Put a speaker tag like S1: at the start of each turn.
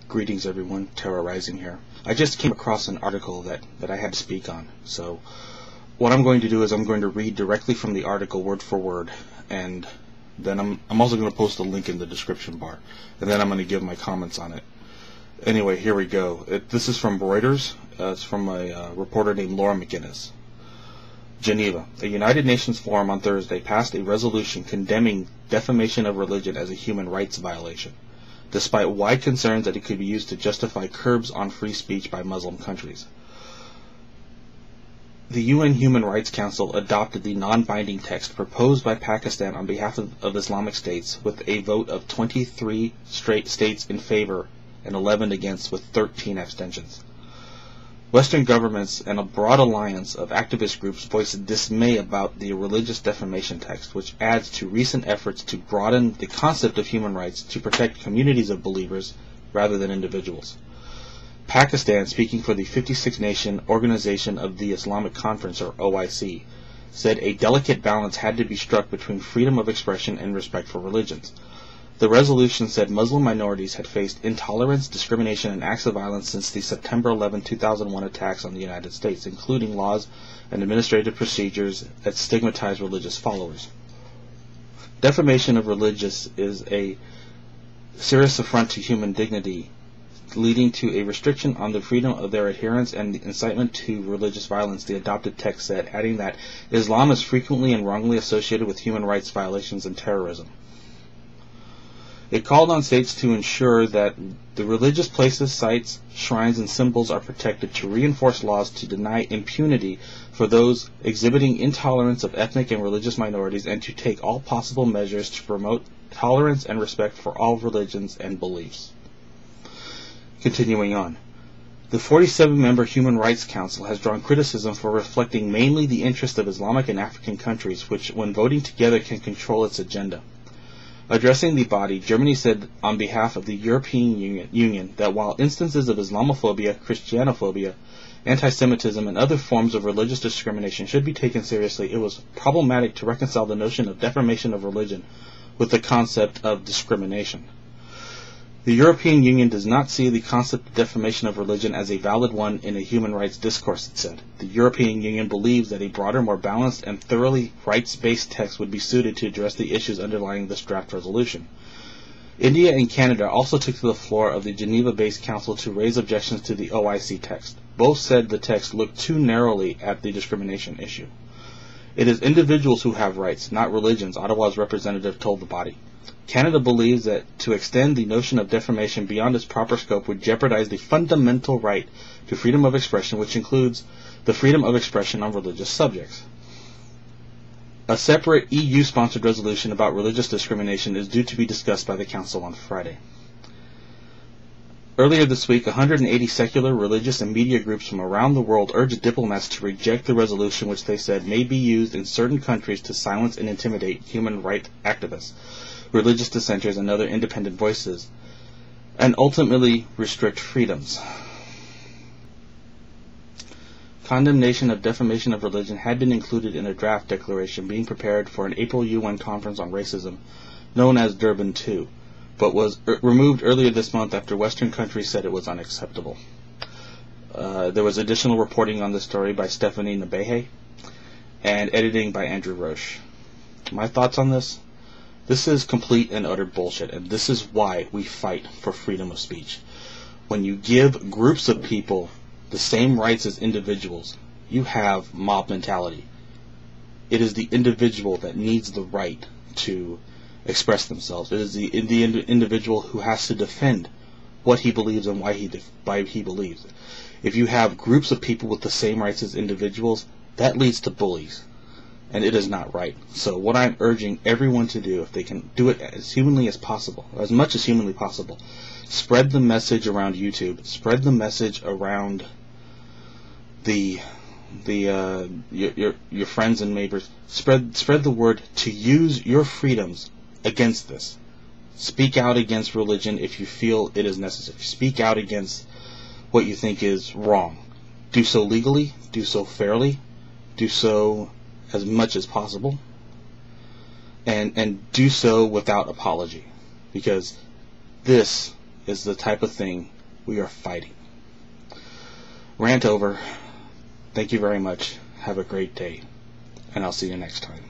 S1: Greetings everyone, Terrarising here. I just came across an article that I had to speak on. So what I'm going to do is I'm going to read directly from the article word for word, and then I'm also going to post a link in the description bar, and then I'm going to give my comments on it. Anyway, here we go. This is from Reuters. It's from a reporter named Laura McGinnis. Geneva. A United Nations forum on Thursday passed a resolution condemning defamation of religion as a human rights violation, despite wide concerns that it could be used to justify curbs on free speech by Muslim countries. The UN Human Rights Council adopted the non-binding text proposed by Pakistan on behalf of Islamic states with a vote of 23 states in favor and 11 against, with 13 abstentions. Western governments and a broad alliance of activist groups voiced dismay about the religious defamation text, which adds to recent efforts to broaden the concept of human rights to protect communities of believers rather than individuals. Pakistan, speaking for the 56-nation Organization of the Islamic Conference, or OIC, said a delicate balance had to be struck between freedom of expression and respect for religions. The resolution said Muslim minorities had faced intolerance, discrimination, and acts of violence since the September 11, 2001 attacks on the United States, including laws and administrative procedures that stigmatize religious followers. Defamation of religious is a serious affront to human dignity, leading to a restriction on the freedom of their adherents and the incitement to religious violence, the adopted text said, adding that Islam is frequently and wrongly associated with human rights violations and terrorism. It called on states to ensure that the religious places, sites, shrines, and symbols are protected, to reinforce laws to deny impunity for those exhibiting intolerance of ethnic and religious minorities, and to take all possible measures to promote tolerance and respect for all religions and beliefs. Continuing on. The 47-member Human Rights Council has drawn criticism for reflecting mainly the interests of Islamic and African countries, which, when voting together, can control its agenda. Addressing the body, Germany said on behalf of the European Union that while instances of Islamophobia, Christianophobia, anti-Semitism, and other forms of religious discrimination should be taken seriously, it was problematic to reconcile the notion of defamation of religion with the concept of discrimination. The European Union does not see the concept of defamation of religion as a valid one in a human rights discourse, it said. The European Union believes that a broader, more balanced, and thoroughly rights-based text would be suited to address the issues underlying this draft resolution. India and Canada also took to the floor of the Geneva-based council to raise objections to the OIC text. Both said the text looked too narrowly at the discrimination issue. It is individuals who have rights, not religions, Ottawa's representative told the body. Canada believes that to extend the notion of defamation beyond its proper scope would jeopardize the fundamental right to freedom of expression, which includes the freedom of expression on religious subjects. A separate EU-sponsored resolution about religious discrimination is due to be discussed by the Council on Friday. Earlier this week, 180 secular, religious, and media groups from around the world urged diplomats to reject the resolution, which they said may be used in certain countries to silence and intimidate human rights activists, religious dissenters, and other independent voices, and ultimately restrict freedoms. Condemnation of defamation of religion had been included in a draft declaration being prepared for an April UN conference on racism, known as Durban II, but was removed earlier this month after Western countries said it was unacceptable. There was additional reporting on this story by Stephanie Nabehe, and editing by Andrew Roche. My thoughts on this? This is complete and utter bullshit, and this is why we fight for freedom of speech. When you give groups of people the same rights as individuals, you have mob mentality. It is the individual that needs the right to express themselves. It is the individual who has to defend what he believes and why he believes it. If you have groups of people with the same rights as individuals, that leads to bullies. And it is not right. So what I'm urging everyone to do, if they can do it as humanly as possible, as much as humanly possible, spread the message around YouTube, spread the message around your friends and neighbors, spread the word to use your freedoms against this. Speak out against religion if you feel it is necessary. Speak out against what you think is wrong. Do so legally, do so fairly, do so as much as possible, and do so without apology, because this is the type of thing We are fighting. Rant over. Thank you very much. Have a great day. And I'll see you next time.